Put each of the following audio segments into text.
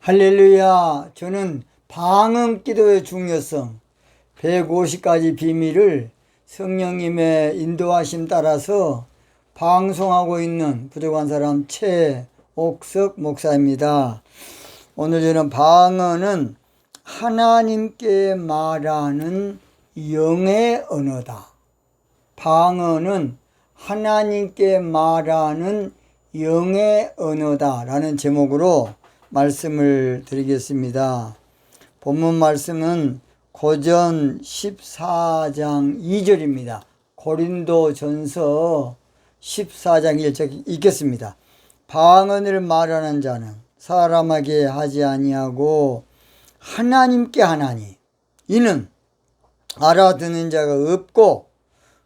할렐루야. 저는 방언 기도의 중요성 150가지 비밀을 성령님의 인도하심 따라서 방송하고 있는 부족한 사람 최옥석 목사입니다. 오늘 저는 방언은 하나님께 말하는 영의 언어다. 방언은 하나님께 말하는 영의 언어다 라는 제목으로 말씀을 드리겠습니다. 본문 말씀은 고전 14장 2절입니다. 고린도전서 14장 1절 읽겠습니다. 방언을 말하는 자는 사람에게 하지 아니하고 하나님께 하나니 이는 알아듣는 자가 없고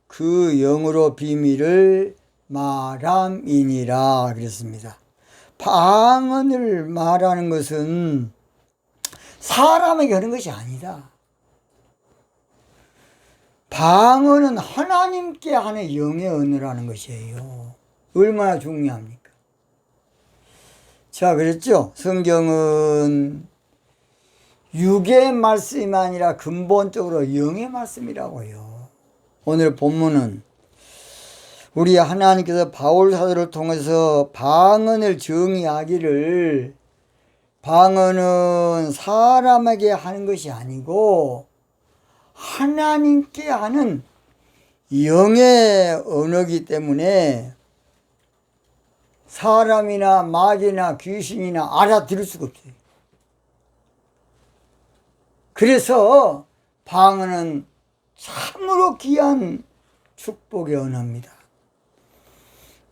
그 영으로 비밀을 말함이니라 그랬습니다. 방언을 말하는 것은 사람에게 하는 것이 아니다. 방언은 하나님께 하는 영의 언어라는 것이에요. 얼마나 중요합니까? 자, 그랬죠? 성경은 육의 말씀이 아니라 근본적으로 영의 말씀이라고요. 오늘 본문은 우리 하나님께서 바울 사도를 통해서 방언을 정의하기를 방언은 사람에게 하는 것이 아니고 하나님께 하는 영의 언어이기 때문에 사람이나 마귀나 귀신이나 알아들을 수가 없어요. 그래서 방언은 참으로 귀한 축복의 언어입니다.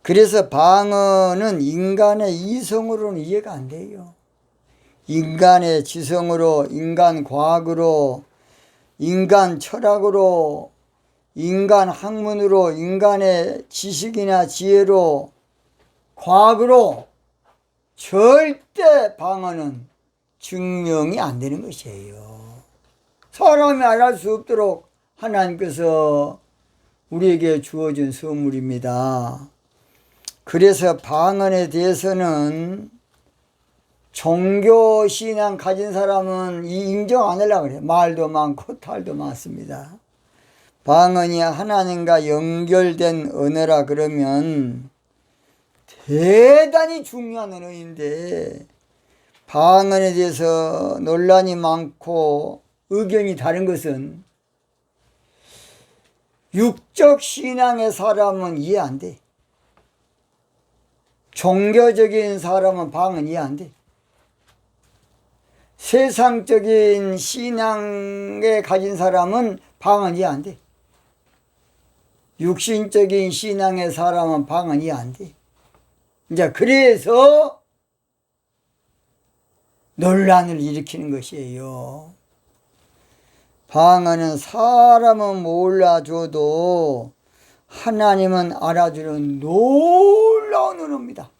그래서 방언은 인간의 이성으로는 이해가 안 돼요. 인간의 지성으로, 인간 과학으로, 인간 철학으로, 인간 학문으로, 인간의 지식이나 지혜로, 과학으로 절대 방언은 증명이 안 되는 것이에요. 사람이 알할 수 없도록 하나님께서 우리에게 주어진 선물입니다. 그래서 방언에 대해서는 종교신앙 가진 사람은 인정 안 하려고 그래요. 말도 많고 탈도 많습니다. 방언이 하나님과 연결된 언어라 그러면 대단히 중요한 언어인데 방언에 대해서 논란이 많고 의견이 다른 것은 육적 신앙의 사람은 이해 안 돼. 종교적인 사람은 방언 이해 안 돼. 세상적인 신앙에 가진 사람은 방언 이해 안 돼. 육신적인 신앙의 사람은 방언 이해 안 돼. 이제 그래서 논란을 일으키는 것이에요. 방언은 사람은 몰라줘도 하나님은 알아주는 놀라운 언어입니다.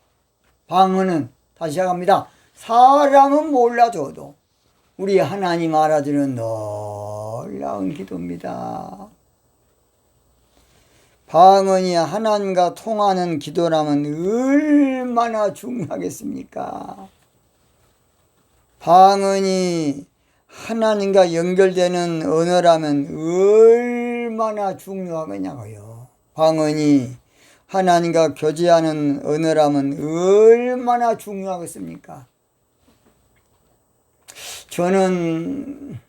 방언은 다시 시작합니다. 사람은 몰라줘도 우리 하나님 알아주는 놀라운 기도입니다. 방언이 하나님과 통하는 기도라면 얼마나 중요하겠습니까? 방언이 하나님과 연결되는 언어라면 얼마나 중요하겠냐고요. 방언이 하나님과 교제하는 언어라면 얼마나 중요하겠습니까? 저는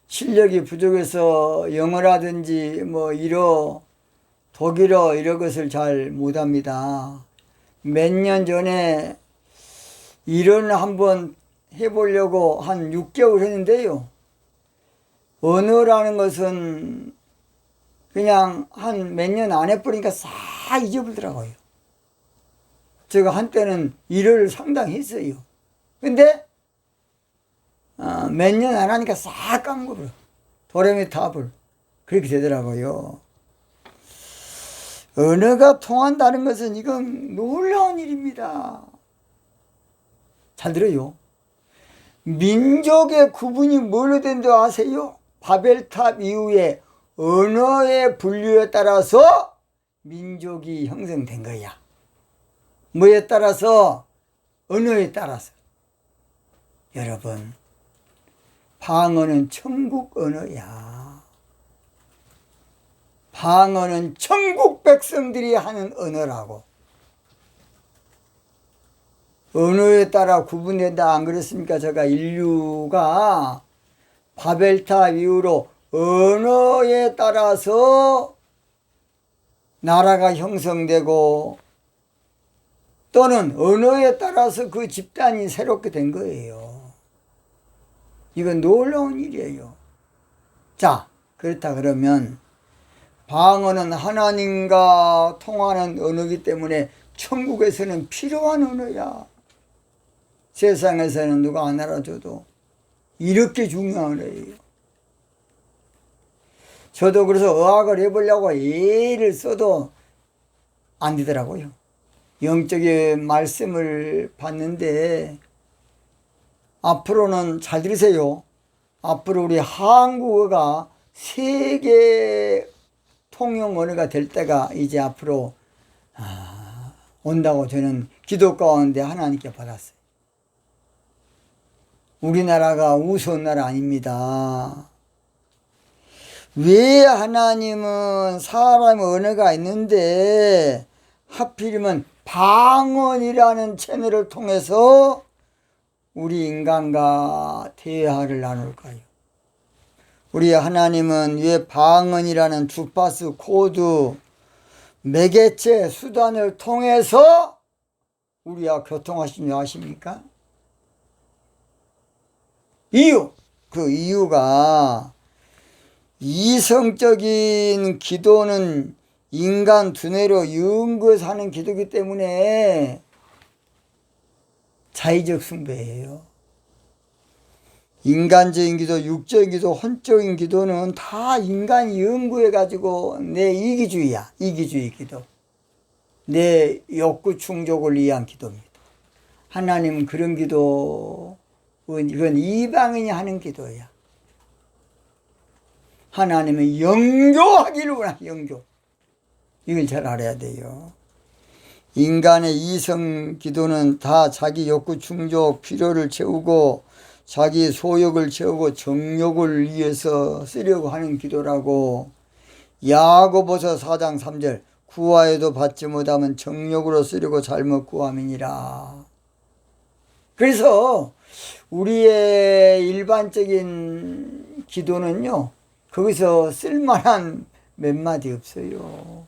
실력이 부족해서 영어라든지 독일어 이런 것을 잘 못합니다. 몇 년 전에 일을 한번 해보려고 한 6개월 했는데요. 언어라는 것은 그냥 한 몇 년 안 해버리니까 싹 잊어버리더라고요. 제가 한때는 일을 상당히 했어요. 근데 몇 년 안 하니까 싹 까먹어버려. 도레미타불 그렇게 되더라고요. 언어가 통한다는 것은 이건 놀라운 일입니다. 잘 들어요. 민족의 구분이 뭘로 된 줄 아세요? 바벨탑 이후에 언어의 분류에 따라서 민족이 형성된 거야. 뭐에 따라서? 언어에 따라서. 여러분, 방언은 천국 언어야. 방언은 천국 백성들이 하는 언어라고. 언어에 따라 구분된다 안 그랬습니까? 제가 인류가 바벨탑 이후로 언어에 따라서 나라가 형성되고 또는 언어에 따라서 그 집단이 새롭게 된 거예요. 이건 놀라운 일이에요. 자, 그렇다 그러면 방언은 하나님과 통하는 언어이기 때문에 천국에서는 필요한 언어야. 세상에서는 누가 안 알아줘도 이렇게 중요한 언어예요. 저도 그래서 의학을 해보려고 애를 써도 안 되더라고요. 영적인 말씀을 받는데 앞으로는 잘 들으세요. 앞으로 우리 한국어가 세계 통용 언어가 될 때가 이제 앞으로 온다고 저는 기도 가운데 하나님께 받았어요. 우리나라가 우스운 나라 아닙니다. 왜 하나님은 사람의 언어가 있는데 하필이면 방언이라는 채널을 통해서 우리 인간과 대화를 나눌까요? 우리 하나님은 왜 방언이라는 주파수 코드 매개체 수단을 통해서 우리와 교통하시며 아십니까? 그 이유가 이성적인 기도는 인간 두뇌로 연구해서 기도이기 때문에 자의적 숭배예요. 인간적인 기도, 육적인 기도, 혼적인 기도는 다 인간이 연구해가지고 내 이기주의야. 이기주의 기도. 내 욕구 충족을 위한 기도입니다. 하나님은 그런 기도, 이건 이방인이 하는 기도야. 하나님은 영교하기를 원해. 영교. 이걸 잘 알아야 돼요. 인간의 이성 기도는 다 자기 욕구 충족, 필요를 채우고 자기 소욕을 채우고 정욕을 위해서 쓰려고 하는 기도라고. 야고보서 4장 3절 구하여도 받지 못하면 정욕으로 쓰려고 잘못 구함이니라. 그래서 우리의 일반적인 기도는요, 거기서 쓸만한 몇 마디 없어요.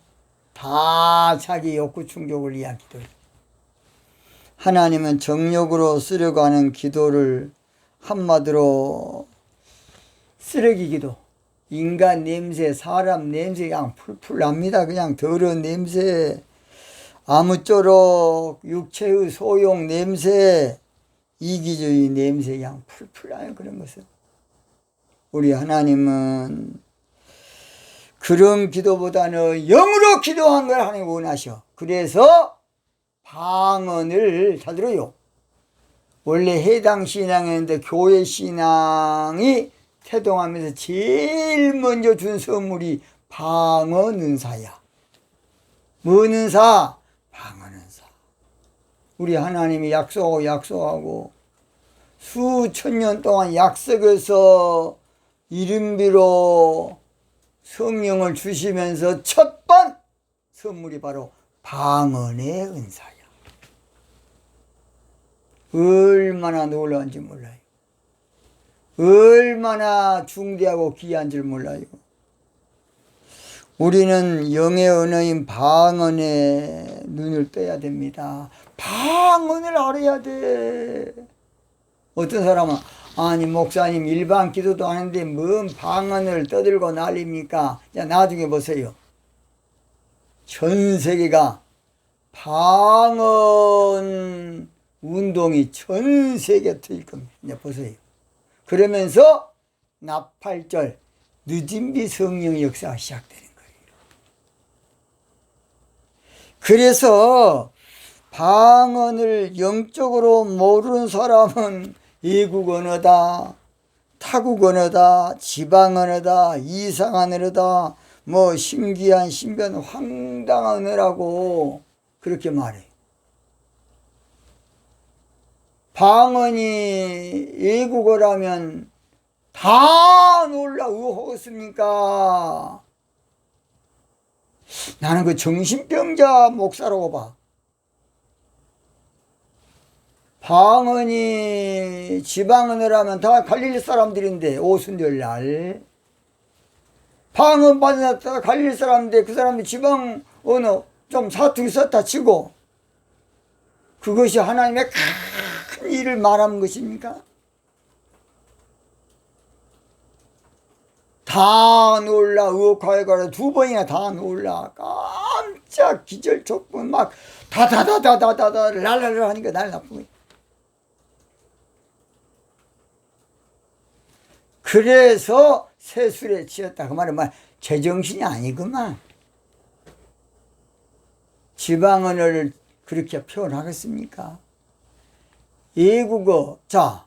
다 자기 욕구 충족을 위한 기도예요. 하나님은 정욕으로 쓰려고 하는 기도를 한마디로 쓰레기 기도. 인간 냄새, 사람 냄새 그냥 풀풀 납니다. 그냥 더러운 냄새, 아무쪼록 육체의 소용 냄새, 이기주의 냄새 그냥 풀풀 나요. 그런 것은. 우리 하나님은 그런 기도보다는 영으로 기도한 걸 하나님 원하셔. 그래서 방언을 다 들어요. 원래 해당 신앙이었는데 교회 신앙이 태동하면서 제일 먼저 준 선물이 방언 은사야. 뭔 은사? 방언 은사. 우리 하나님이 약속하고 수천 년 동안 약속해서 이름비로 성령을 주시면서 첫 번 선물이 바로 방언의 은사야. 얼마나 놀라운지 몰라요. 얼마나 중대하고 귀한 줄 몰라요. 우리는 영의 언어인 방언에 눈을 떠야 됩니다. 방언을 알아야 돼. 어떤 사람은 아니 목사님 일반 기도도 하는데 뭔 방언을 떠들고 난립니까? 자, 나중에 보세요. 전 세계가 방언 운동이 전 세계에 트일 겁니다. 이제 보세요. 그러면서 나팔절 늦은비 성령 역사가 시작되는 거예요. 그래서 방언을 영적으로 모르는 사람은 외국 언어다, 타국 언어다, 지방 언어다, 이상한 언어다, 뭐 신기한 신변 황당한 언어라고 그렇게 말해. 방언이 외국어라면 다 놀라 의혹했습니까? 나는 그 정신병자 목사라고 봐. 방언이 지방언을 하면 다 갈릴리 사람들인데, 오순절날 방언 받았다 갈릴리 사람인데 그 사람이 지방 언어 좀 사투리 썼다 치고 그것이 하나님의 큰 일을 말하는 것입니까? 다 놀라 의혹하여가지고 2번이나 다 놀라 깜짝 기절촉분 막 다다다다다다다 랄랄랄 하니까 날 나쁜 거야. 그래서 세술에 치였다. 그 말은 제정신이 아니구만. 지방언어를 그렇게 표현하겠습니까? 외국어, 자,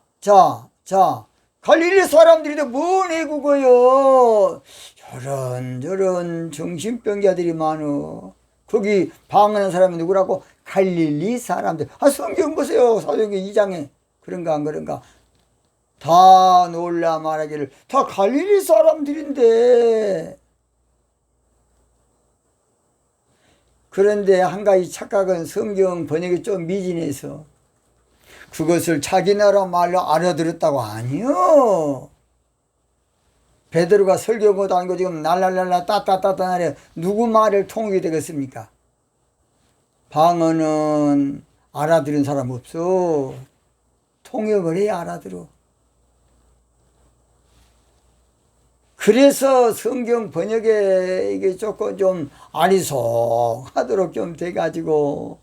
갈릴리 사람들인데 뭔 외국어요? 저런 정신병자들이 많어. 거기 방언하는 사람이 누구라고? 갈릴리 사람들. 성경 보세요. 사도행전 2장에. 그런가 안 그런가? 다 놀라 말하기를 다 갈릴리 사람들인데. 그런데 한 가지 착각은 성경 번역이 좀 미진해서 그것을 자기 나라 말로 알아들었다고. 아니요. 베드로가 설교도 아니고 지금 날랄랄라 따따따따 하래 누구 말을 통역이 되겠습니까? 방언은 알아들은 사람 없어. 통역을 해야 알아들어. 그래서 성경 번역에 이게 조금 좀 아리송하도록 좀 돼가지고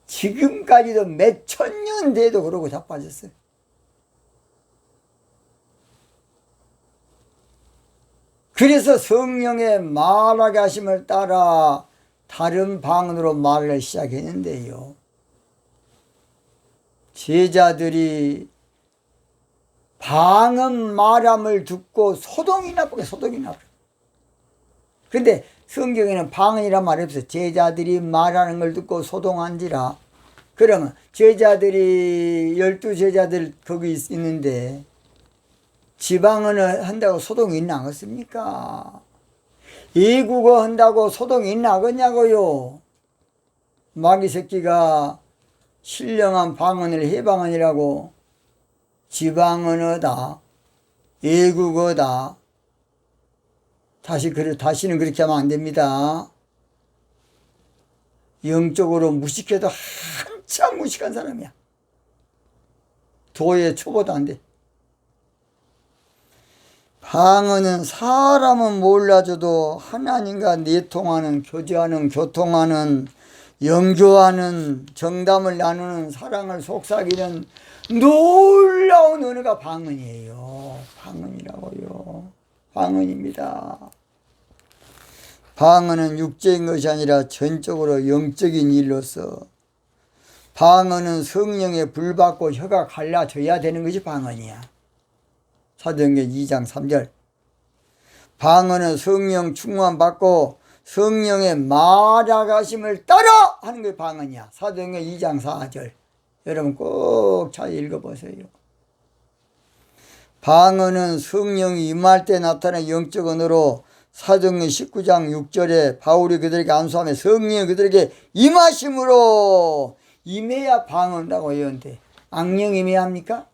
지금까지도 몇 천 년 돼도 그러고 자빠졌어요. 그래서 성령의 말하게 하심을 따라 다른 방언으로 말을 시작했는데요. 제자들이 방언 말함을 듣고 소동이 나쁘게. 근데 성경에는 방언이란 말이 없어요. 제자들이 말하는 걸 듣고 소동한지라. 그러면 제자들이 12제자들 거기 있는데 지방언을 한다고 소동이 있나 하겠습니까? 외국어 한다고 소동이 있나 하겠냐고요. 마귀 새끼가 신령한 방언을 해방언이라고 지방언어다, 외국어다. 다시는 그렇게 하면 안 됩니다. 영적으로 무식해도 한참 무식한 사람이야. 도의 초보도 안 돼. 방언은 사람은 몰라줘도 하나님과 내통하는, 교제하는, 교통하는, 영교하는, 정담을 나누는, 사랑을 속삭이는 놀라운 언어가 방언이에요. 방언이라고요. 방언입니다. 방언은 육적인 것이 아니라 전적으로 영적인 일로서 방언은 성령에 불받고 혀가 갈라져야 되는 것이 방언이야. 사도행전 2장 3절. 방언은 성령 충만 받고 성령의 말하가심을 따라 하는 게 방언이야. 사도행전 2장 4절. 여러분 꼭 잘 읽어보세요. 방언은 성령이 임할 때 나타나는 영적 언어로 사도행전 19장 6절에 바울이 그들에게 안수하며 성령이 그들에게 임하심으로 임해야 방언이라고 하는데 악령 임해야 합니까?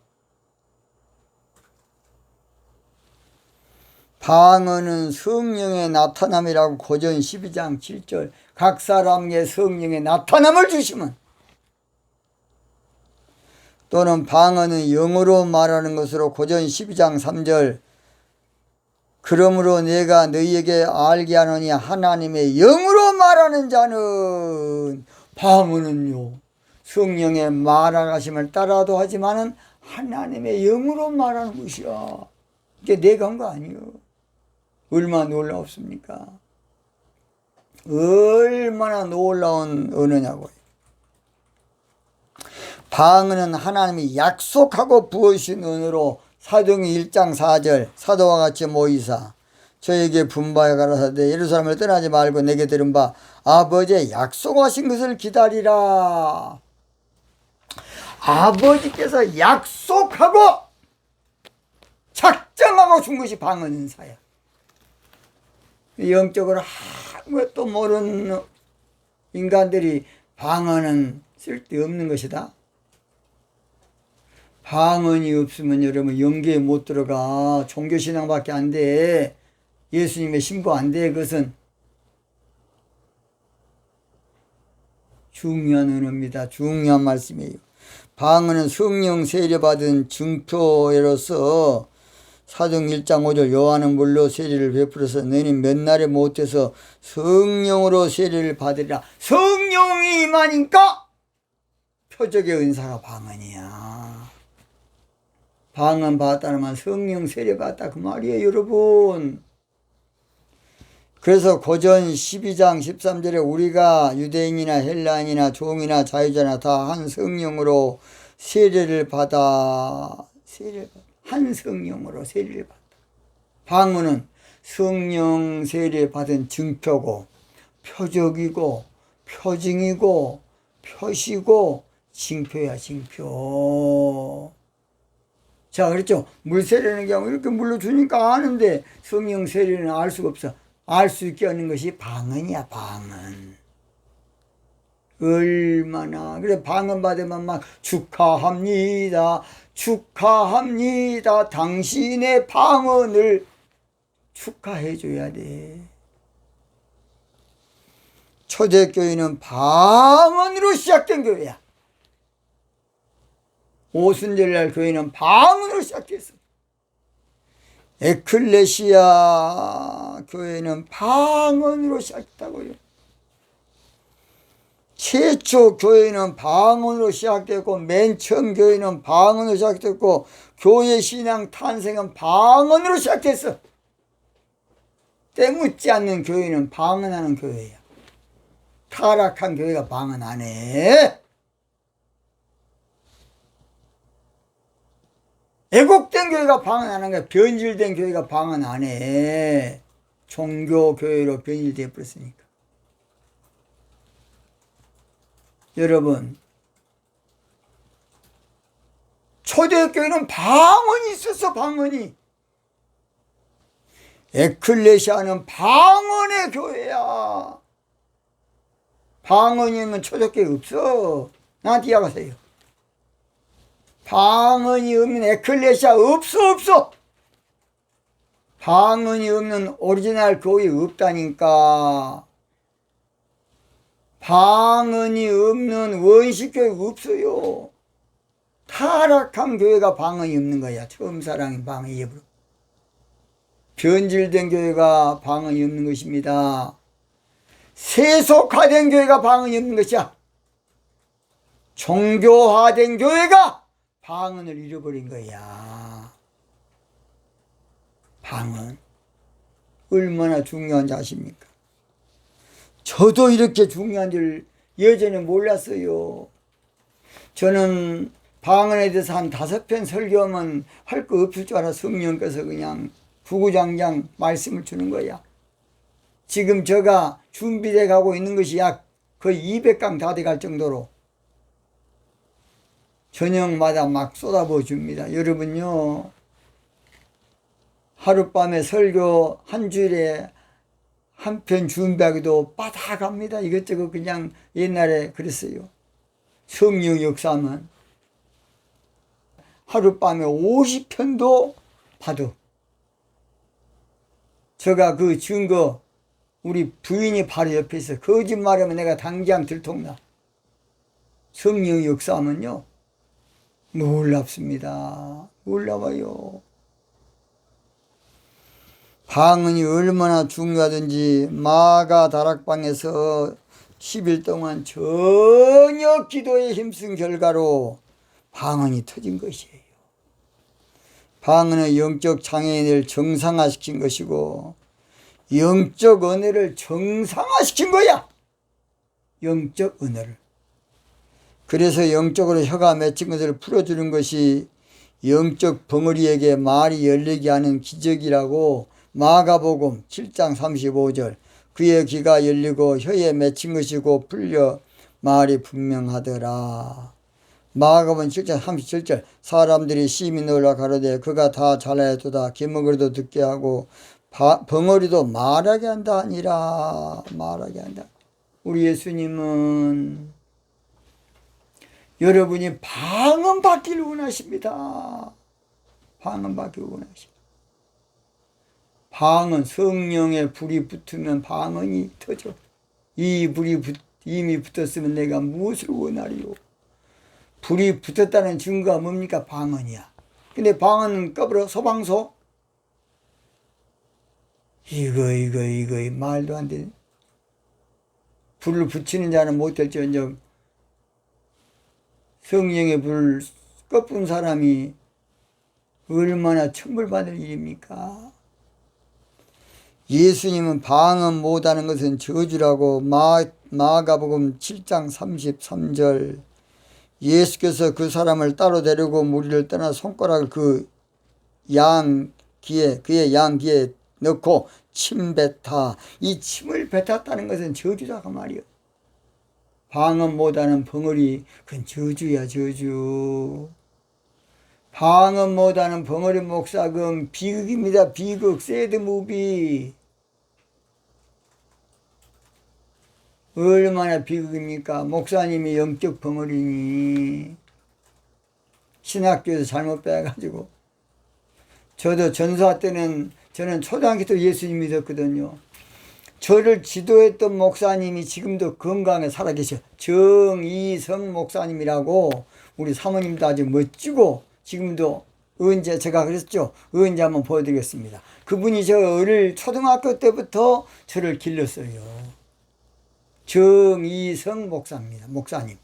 방언은 성령의 나타남이라고 고전 12장 7절 각 사람에게 성령의 나타남을 주시면 또는 방언은 영어로 말하는 것으로 고전 12장 3절 그러므로 내가 너희에게 알게 하노니 하나님의 영으로 말하는 자는 방언은요 성령의 말하심을 따라도 하지만은 하나님의 영으로 말하는 것이야. 이게 내가 한 거 아니에요. 얼마나 놀라웠습니까? 얼마나 놀라운 언어냐고요. 방언은 하나님이 약속하고 부으신 언어로 사도행전 1장 4절 사도와 같이 모이사 저에게 분바에 가라사대 예루살렘을 떠나지 말고 내게 들은 바 아버지의 약속하신 것을 기다리라. 아버지께서 약속하고 작정하고 준 것이 방언 은사야. 영적으로 아무것도 모르는 인간들이 방언은 쓸데없는 것이다. 방언이 없으면 여러분 영계에 못 들어가. 종교신앙밖에 안 돼. 예수님의 신부 안 돼. 그것은 중요한 언어입니다. 중요한 말씀이에요. 방언은 성령 세례받은 증표로서 사도행 1장 5절 요한은 물로 세례를 베풀어서 너희는 몇 날에 못해서 성령으로 세례를 받으리라. 성령이 임하니까 표적의 은사가 방언이야. 방언 받았다는 말 성령 세례 받았다 그 말이에요 여러분. 그래서 고전 12장 13절에 우리가 유대인이나 헬라인이나 종이나 자유자나 다 한 성령으로 세례를 받아 한 성령으로 세례를 받아. 방언은 성령 세례 받은 증표고 표적이고 표징이고 표시고 징표야 징표. 자 그랬죠. 물 세례는 경우 이렇게 물로 주니까 아는데 성령 세례는 알 수가 없어. 알 수 있게 하는 것이 방언이야 방언. 얼마나 그래 방언 받으면 막 축하합니다 축하합니다 당신의 방언을 축하해 줘야 돼. 초대교회는 방언으로 시작된 교회야. 오순절날 교회는 방언으로 시작했어. 에클레시아 교회는 방언으로 시작했다고요. 최초 교회는 방언으로 시작됐고 맨 처음 교회는 방언으로 시작됐고 교회 신앙 탄생은 방언으로 시작됐어. 때묻지 않는 교회는 방언하는 교회야. 타락한 교회가 방언 안 해. 애곡된 교회가 방언 안 하는 거야. 변질된 교회가 방언 안 해. 종교교회로 변질되어 버렸으니까. 여러분 초대교회는 방언이 있었어. 방언이. 에클레시아는 방언의 교회야. 방언이 있는 초대교회 없어. 나한테 이야기하세요. 방언이 없는 에클레시아 없어. 방언이 없는 오리지널 교회 없다니까. 방언이 없는 원식교회 없어요. 타락한 교회가 방언이 없는 거야. 처음 사랑인 방언이 예부로. 변질된 교회가 방언이 없는 것입니다. 세속화된 교회가 방언이 없는 것이야. 종교화된 교회가 방언을 잃어버린 거야. 방언 얼마나 중요한지 아십니까? 저도 이렇게 중요한 줄 예전에 몰랐어요. 저는 방언에 대해서 한 5편 설교하면 할 거 없을 줄 알아. 성령께서 그냥 구구장장 말씀을 주는 거야. 지금 제가 준비돼 가고 있는 것이 약 거의 200강 다 돼갈 정도로 저녁마다 막 쏟아부어 줍니다. 여러분요, 하룻밤에 설교 한 주일에 한 편 준비하기도 빠닥합니다. 이것저것 그냥 옛날에 그랬어요. 성령 역사하면 하룻밤에 50편도 봐도. 제가 그 증거 우리 부인이 바로 옆에 있어. 거짓말하면 내가 당장 들통나. 성령 역사하면요 놀랍습니다. 놀라워요. 방언이 얼마나 중요하든지 마가 다락방에서 10일 동안 전혀 기도에 힘쓴 결과로 방언이 터진 것이에요. 방언은 영적 장애인을 정상화시킨 것이고 영적 언어를 정상화시킨 거야. 영적 언어를. 그래서 영적으로 혀가 맺힌 것을 풀어주는 것이 영적 벙어리에게 말이 열리게 하는 기적이라고 마가복음 7장 35절 그의 귀가 열리고 혀에 맺힌 것이고 풀려 말이 분명하더라. 마가복음 7장 37절 사람들이 심히 놀라 가로되 그가 다 잘하였도다. 기먹으리도 듣게 하고 벙어리도 말하게 한다 하니라. 말하게 한다. 우리 예수님은 여러분이 방언 받기를 원하십니다. 방언 받기를 원하십니다. 방언, 성령의 불이 붙으면 방언이 터져. 이 불이 이미 붙었으면 내가 무엇을 원하리요? 불이 붙었다는 증거가 뭡니까? 방언이야. 근데 방언은 꺼버려 소방소? 이거 말도 안 돼. 불을 붙이는 자는 못될지언정 성령의 불을 꺼쁜 사람이 얼마나 천벌받을 일입니까? 예수님은 방언 못하는 것은 저주라고 마가복음 7장 33절 예수께서 그 사람을 따로 데리고 무리를 떠나 손가락을 그의 양 귀에 넣고 침 뱉어. 이 침을 뱉었다는 것은 저주다 그 말이요. 방언 못하는 벙어리 그건 저주야 저주. 방언 못하는 벙어리 목사 그건 비극입니다. 비극. 새드무비. 얼마나 비극입니까? 목사님이 영적 벙어리니 신학교에서 잘못 빼가지고. 저도 전사 때는 저는 초등학교 때 예수님 믿었거든요. 저를 지도했던 목사님이 지금도 건강에 살아계셔. 정이성 목사님이라고. 우리 사모님도 아주 멋지고 지금도 은재, 제가 그랬죠. 은재 한번 보여드리겠습니다. 그분이 저를 초등학교 때부터 저를 길렀어요. 정이성 목사입니다. 목사님.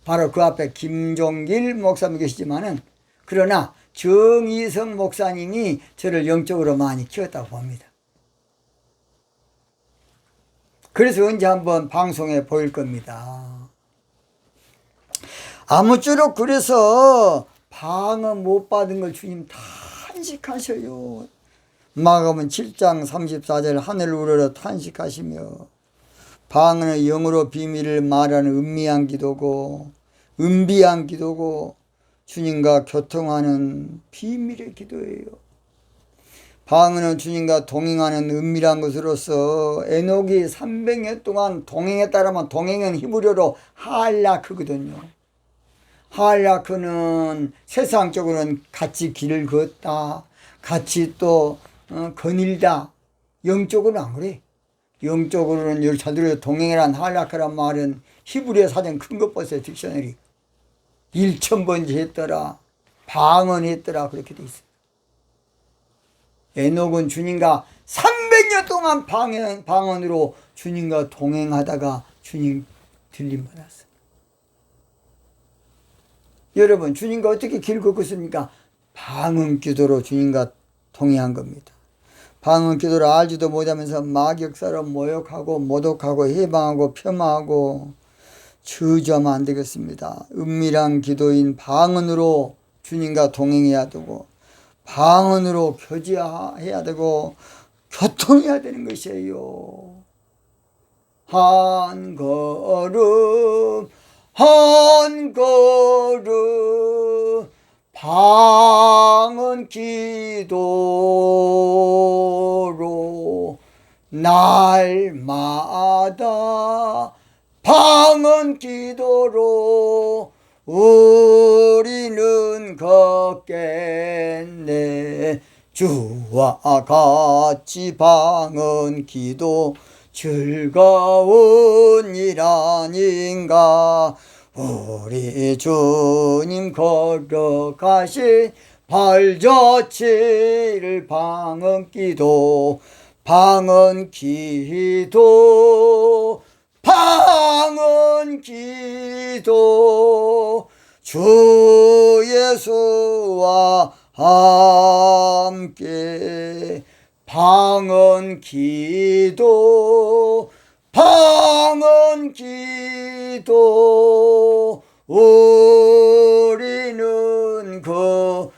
바로 그 앞에 김종길 목사님 계시지만은 그러나 정이성 목사님이 저를 영적으로 많이 키웠다고 봅니다. 그래서 언제 한번 방송에 보일 겁니다. 아무쪼록 그래서 방언 못 받은 걸 주님 탄식하셔요. 마가복음 7장 34절 하늘 우러러 탄식하시며 방언의 영으로 비밀을 말하는 은비한 기도고 주님과 교통하는 비밀의 기도예요. 방언은 주님과 동행하는 은밀한 것으로서 에녹이 300년 동안 동행했다라면 동행은 히브리어로 할라크거든요. 할라크는 세상적으로는 같이 길을 걷다, 같이 또 거닐다. 영적으로는 안 그래. 영적으로는 여기 잘 들어요. 동행이란 할라크란 말은 히브리어 사전 큰 것 보세요. 딕셔너리. 1000번째 했더라. 방언했더라. 그렇게 돼 있어요. 에녹은 주님과 300년 동안 방언으로 주님과 동행하다가 주님 들림 받았어요. 여러분, 주님과 어떻게 길 걷겠습니까? 방언 기도로 주님과 동행한 겁니다. 방언 기도를 알지도 못하면서 마격사로 모욕하고 모독하고 해방하고 폄하하고 저주하면 안 되겠습니다. 은밀한 기도인 방언으로 주님과 동행해야 되고 방언으로 교제해야 되고 교통해야 되는 것이에요. 한 걸음 한 걸음 방언 기도로 날마다 방언 기도로 우리는 걷겠네. 주와 같이 방언 기도 즐거운 일 아닌가. 우리 주님 걸어가신 발자취를 방언 기도 방언 기도 방언 기도 주 예수와 함께 방언 기도 방언 기도 우리는 걷겠네.